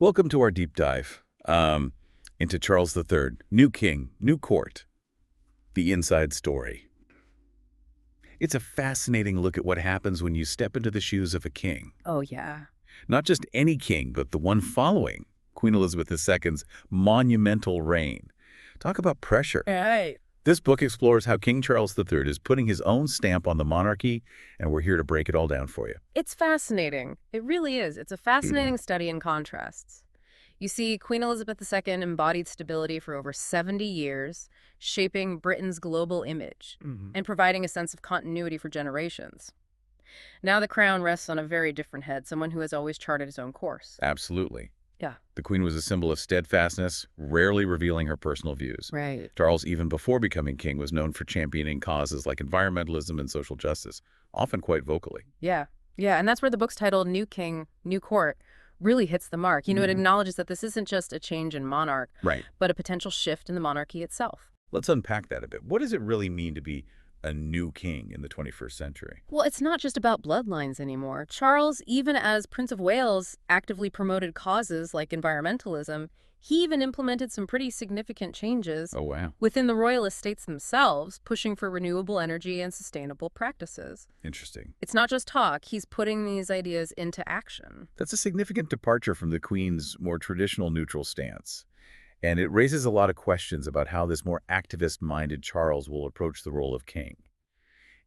Welcome to our deep dive into Charles III, new king, new court, the inside story. It's a fascinating look at what happens when you step into the shoes of a king. Oh, yeah. Not just any king, but the one following Queen Elizabeth II's monumental reign. Talk about pressure. Right. This book explores how King Charles III is putting his own stamp on the monarchy, and we're here to break it all down for you. It's fascinating. It really is. It's a fascinating study in contrasts. You see, Queen Elizabeth II embodied stability for over 70 years, shaping Britain's global image Mhm. and providing a sense of continuity for generations. Now the crown rests on a very different head, someone who has always charted his own course. Absolutely. Yeah. The Queen was a symbol of steadfastness, rarely revealing her personal views. Right. Charles, even before becoming king, was known for championing causes like environmentalism and social justice, often quite vocally. Yeah. Yeah, and that's where the book's title, New King, New Court, really hits the mark. It Mhm. acknowledges that this isn't just a change in monarch, Right. but a potential shift in the monarchy itself. Let's unpack that a bit. What does it really mean to be a new king in the 21st century? Well, it's not just about bloodlines anymore. Charles, even as Prince of Wales, actively promoted causes like environmentalism. He even implemented some pretty significant changes Oh, wow. within the royal estates themselves, pushing for renewable energy and sustainable practices. Interesting. It's not just talk, he's putting these ideas into action. That's a significant departure from the Queen's more traditional neutral stance. And it raises a lot of questions about how this more activist-minded Charles will approach the role of king.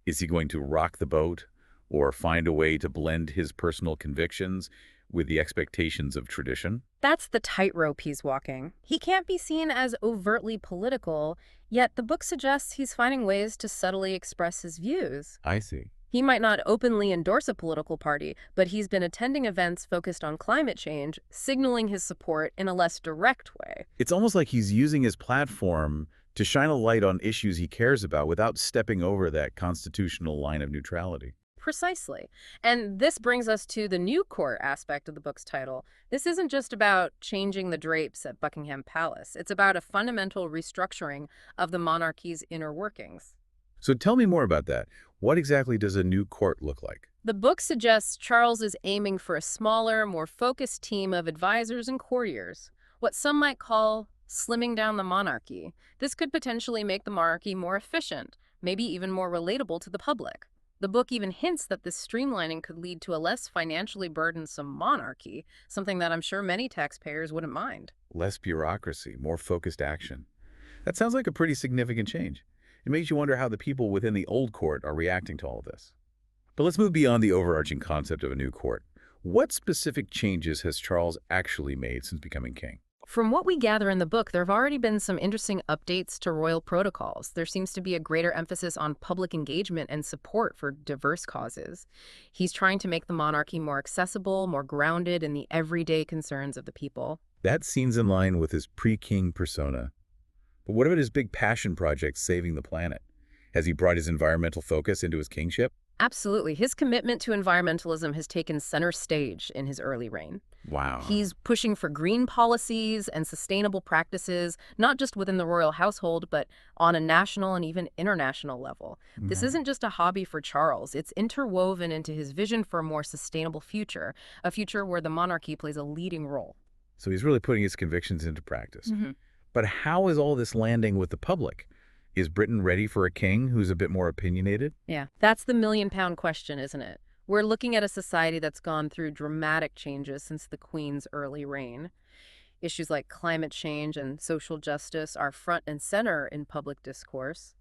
Is he going to rock the boat or find a way to blend his personal convictions with the expectations of tradition? That's the tightrope he's walking. He can't be seen as overtly political, yet the book suggests he's finding ways to subtly express his views. I see. He might not openly endorse a political party, but he's been attending events focused on climate change, signaling his support in a less direct way. It's almost like he's using his platform to shine a light on issues he cares about without stepping over that constitutional line of neutrality. Precisely. And this brings us to the new court aspect of the book's title. This isn't just about changing the drapes at Buckingham Palace. It's about a fundamental restructuring of the monarchy's inner workings. So tell me more about that. What exactly does a new court look like? The book suggests Charles is aiming for a smaller, more focused team of advisors and courtiers, what some might call slimming down the monarchy. This could potentially make the monarchy more efficient, maybe even more relatable to the public. The book even hints that this streamlining could lead to a less financially burdensome monarchy, something that I'm sure many taxpayers wouldn't mind. Less bureaucracy, more focused action. That sounds like a pretty significant change. It makes you wonder how the people within the old court are reacting to all of this. But let's move beyond the overarching concept of a new court. What specific changes has Charles actually made since becoming king? From what we gather in the book, there have already been some interesting updates to royal protocols. There seems to be a greater emphasis on public engagement and support for diverse causes. He's trying to make the monarchy more accessible, more grounded in the everyday concerns of the people. That seems in line with his pre-king persona. But what about his big passion project, saving the planet? Has he brought his environmental focus into his kingship? Absolutely. His commitment to environmentalism has taken center stage in his early reign. Wow. He's pushing for green policies and sustainable practices, not just within the royal household, but on a national and even international level. This Mhm. isn't just a hobby for Charles. It's interwoven into his vision for a more sustainable future, a future where the monarchy plays a leading role. So he's really putting his convictions into practice. Mhm. But how is all this landing with the public? Is Britain ready for a king who's a bit more opinionated? Yeah, that's the million-pound question, isn't it? We're looking at a society that's gone through dramatic changes since the Queen's early reign. Issues like climate change and social justice are front and center in public discourse.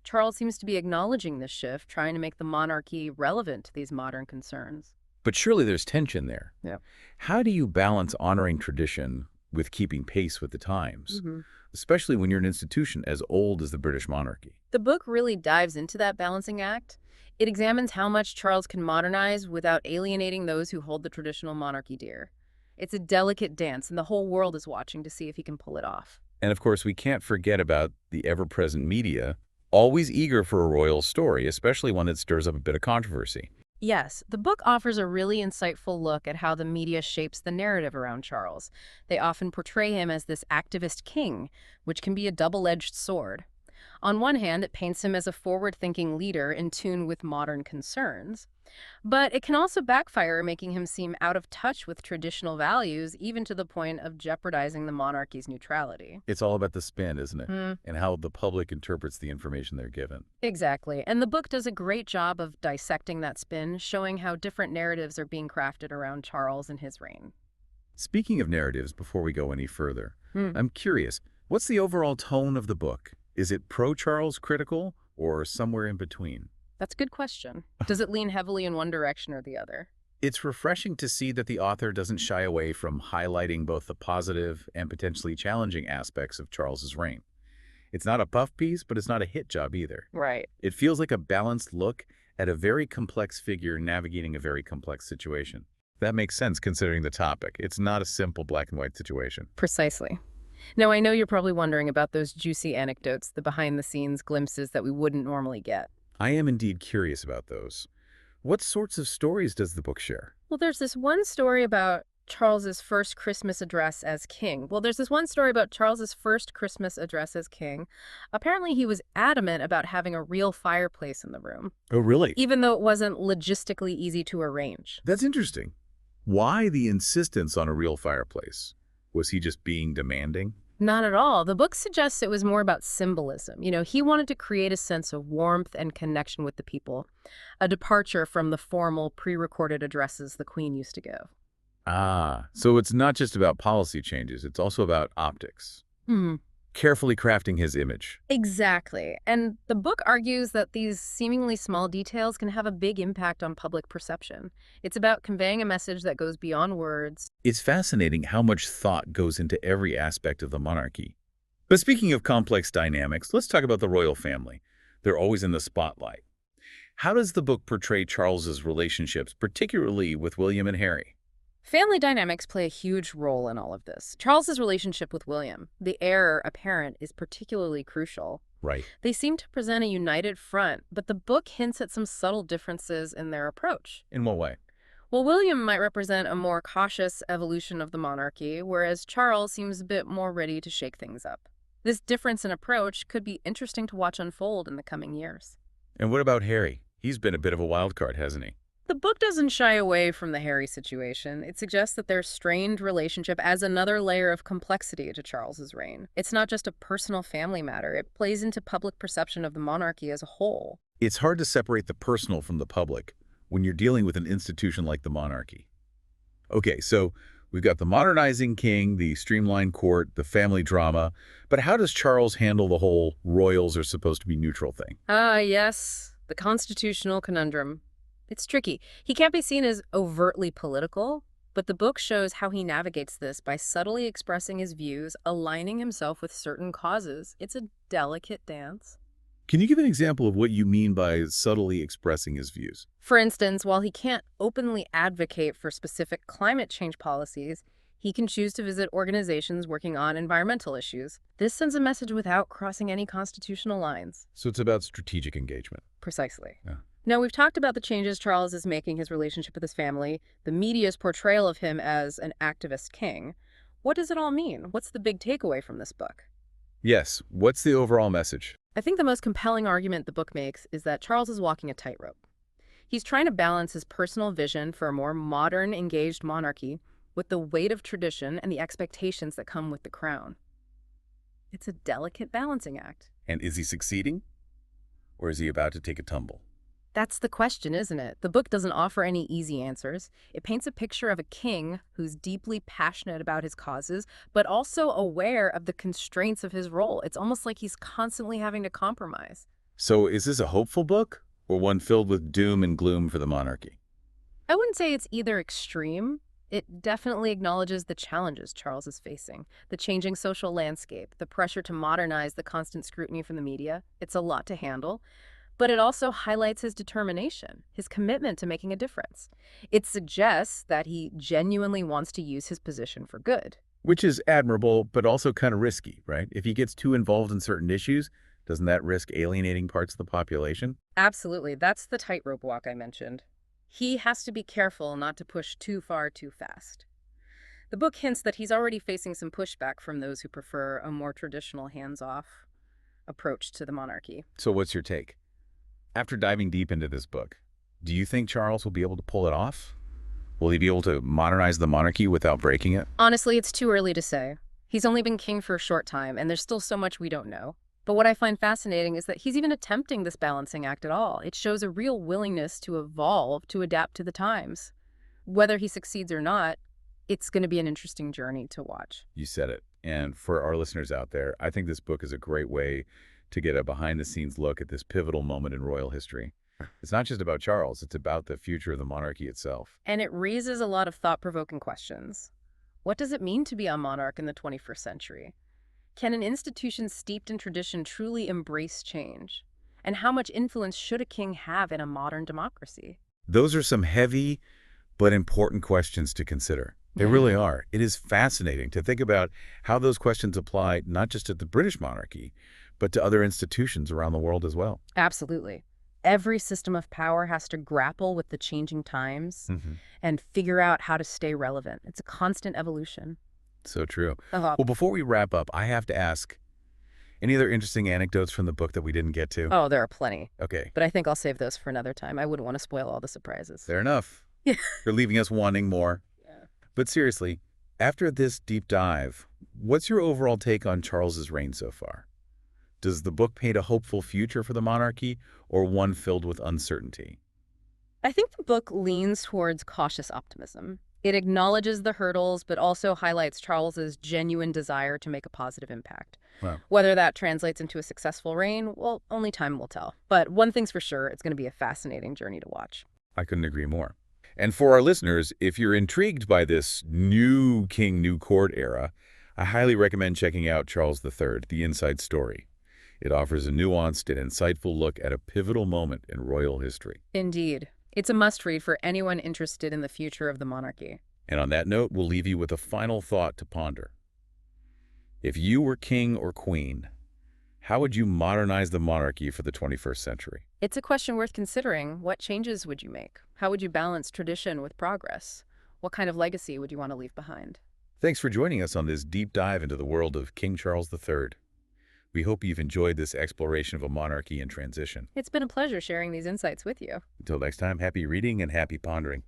Charles seems to be acknowledging this shift, trying to make the monarchy relevant to these modern concerns. But surely there's tension there. Yeah. How do you balance honoring tradition with keeping pace with the times, hmm especially when you're an institution as old as the British monarchy? The book really dives into that balancing act. It examines how much Charles can modernize without alienating those who hold the traditional monarchy dear. It's a delicate dance, and the whole world is watching to see if he can pull it off. And of course, we can't forget about the ever-present media, always eager for a royal story, especially one that stirs up a bit of controversy. Yes, the book offers a really insightful look at how the media shapes the narrative around Charles. They often portray him as this activist king, which can be a double-edged sword. On one hand, it paints him as a forward-thinking leader in tune with modern concerns, but it can also backfire, making him seem out of touch with traditional values, even to the point of jeopardizing the monarchy's neutrality. It's all about the spin, isn't it? Hmm. And how the public interprets the information they're given. Exactly. And the book does a great job of dissecting that spin, showing how different narratives are being crafted around Charles and his reign. Speaking of narratives, before we go any further, Hmm. I'm curious, what's the overall tone of the book? Is it pro-Charles critical or somewhere in between? That's a good question. Does it lean heavily in one direction or the other? It's refreshing to see that the author doesn't shy away from highlighting both the positive and potentially challenging aspects of Charles's reign. It's not a puff piece, but it's not a hit job either. Right. It feels like a balanced look at a very complex figure navigating a very complex situation. That makes sense considering the topic. It's not a simple black and white situation. Precisely. Now, I know you're probably wondering about those juicy anecdotes, the behind-the-scenes glimpses that we wouldn't normally get. I am indeed curious about those. What sorts of stories does the book share? Well, there's this one story about Charles's first Christmas address as king. Apparently, he was adamant about having a real fireplace in the room, Oh, really? even though it wasn't logistically easy to arrange. That's interesting. Why the insistence on a real fireplace? Was he just being demanding? Not at all. The book suggests it was more about symbolism. He wanted to create a sense of warmth and connection with the people, a departure from the formal, pre-recorded addresses the Queen used to give. Ah, so it's not just about policy changes, it's also about optics. Hmm. Carefully crafting his image. Exactly. And the book argues that these seemingly small details can have a big impact on public perception. It's about conveying a message that goes beyond words. It's fascinating how much thought goes into every aspect of the monarchy. But speaking of complex dynamics, let's talk about the royal family. They're always in the spotlight. How does the book portray Charles's relationships, particularly with William and Harry? Family dynamics play a huge role in all of this. Charles's relationship with William, the heir apparent, is particularly crucial. Right. They seem to present a united front, but the book hints at some subtle differences in their approach. In what way? Well, William might represent a more cautious evolution of the monarchy, whereas Charles seems a bit more ready to shake things up. This difference in approach could be interesting to watch unfold in the coming years. And what about Harry? He's been a bit of a wild card, hasn't he? The book doesn't shy away from the Harry situation. It suggests that their strained relationship adds another layer of complexity to Charles's reign. It's not just a personal family matter. It plays into public perception of the monarchy as a whole. It's hard to separate the personal from the public when you're dealing with an institution like the monarchy. Okay, so we've got the modernizing king, the streamlined court, the family drama, but how does Charles handle the whole royals are supposed to be neutral thing? Ah, yes, the constitutional conundrum. It's tricky. He can't be seen as overtly political, but the book shows how he navigates this by subtly expressing his views, aligning himself with certain causes. It's a delicate dance. Can you give an example of what you mean by subtly expressing his views? For instance, while he can't openly advocate for specific climate change policies, he can choose to visit organizations working on environmental issues. This sends a message without crossing any constitutional lines. So it's about strategic engagement. Precisely. Yeah. Now, we've talked about the changes Charles is making his relationship with his family, the media's portrayal of him as an activist king. What does it all mean? What's the big takeaway from this book? Yes, what's the overall message? I think the most compelling argument the book makes is that Charles is walking a tightrope. He's trying to balance his personal vision for a more modern, engaged monarchy with the weight of tradition and the expectations that come with the crown. It's a delicate balancing act. And is he succeeding? Or is he about to take a tumble? That's the question, isn't it? The book doesn't offer any easy answers. It paints a picture of a king who's deeply passionate about his causes, but also aware of the constraints of his role. It's almost like he's constantly having to compromise. So is this a hopeful book or one filled with doom and gloom for the monarchy? I wouldn't say it's either extreme. It definitely acknowledges the challenges Charles is facing, the changing social landscape, the pressure to modernize, the constant scrutiny from the media. It's a lot to handle. But it also highlights his determination, his commitment to making a difference. It suggests that he genuinely wants to use his position for good. Which is admirable, but also kind of risky, right? If he gets too involved in certain issues, doesn't that risk alienating parts of the population? Absolutely. That's the tightrope walk I mentioned. He has to be careful not to push too far too fast. The book hints that he's already facing some pushback from those who prefer a more traditional hands-off. approach to the monarchy. So what's your take? After diving deep into this book, do you think Charles will be able to pull it off? Will he be able to modernize the monarchy without breaking it? Honestly, it's too early to say. He's only been king for a short time, and there's still so much we don't know. But what I find fascinating is that he's even attempting this balancing act at all. It shows a real willingness to evolve, to adapt to the times. Whether he succeeds or not, it's going to be an interesting journey to watch. You said it. And for our listeners out there, I think this book is a great way to get a behind-the-scenes look at this pivotal moment in royal history. It's not just about Charles, it's about the future of the monarchy itself. And it raises a lot of thought-provoking questions. What does it mean to be a monarch in the 21st century? Can an institution steeped in tradition truly embrace change? And how much influence should a king have in a modern democracy? Those are some heavy but important questions to consider. They really are. It is fascinating to think about how those questions apply not just to the British monarchy, but to other institutions around the world as well. Absolutely. Every system of power has to grapple with the changing times Hmm. and figure out how to stay relevant. It's a constant evolution. So true. Oh, Well, before we wrap up, I have to ask, any other interesting anecdotes from the book that we didn't get to? oh, there are plenty. Okay, But I think I'll save those for another time. I wouldn't want to spoil all the surprises. fair enough. Yeah. You're leaving us wanting more. Yeah. But seriously, after this deep dive, what's your overall take on Charles's reign so far? Does the book paint a hopeful future for the monarchy or one filled with uncertainty? I think the book leans towards cautious optimism. It acknowledges the hurdles, but also highlights Charles's genuine desire to make a positive impact. Wow. Whether that translates into a successful reign, well, only time will tell. But one thing's for sure, it's going to be a fascinating journey to watch. I couldn't agree more. And for our listeners, if you're intrigued by this new king, new court era, I highly recommend checking out Charles III, The Inside Story. It offers a nuanced and insightful look at a pivotal moment in royal history. Indeed. It's a must-read for anyone interested in the future of the monarchy. And on that note, we'll leave you with a final thought to ponder. If you were king or queen, how would you modernize the monarchy for the 21st century? It's a question worth considering. What changes would you make? How would you balance tradition with progress? What kind of legacy would you want to leave behind? Thanks for joining us on this deep dive into the world of King Charles III. We hope you've enjoyed this exploration of a monarchy in transition. It's been a pleasure sharing these insights with you. Until next time, happy reading and happy pondering.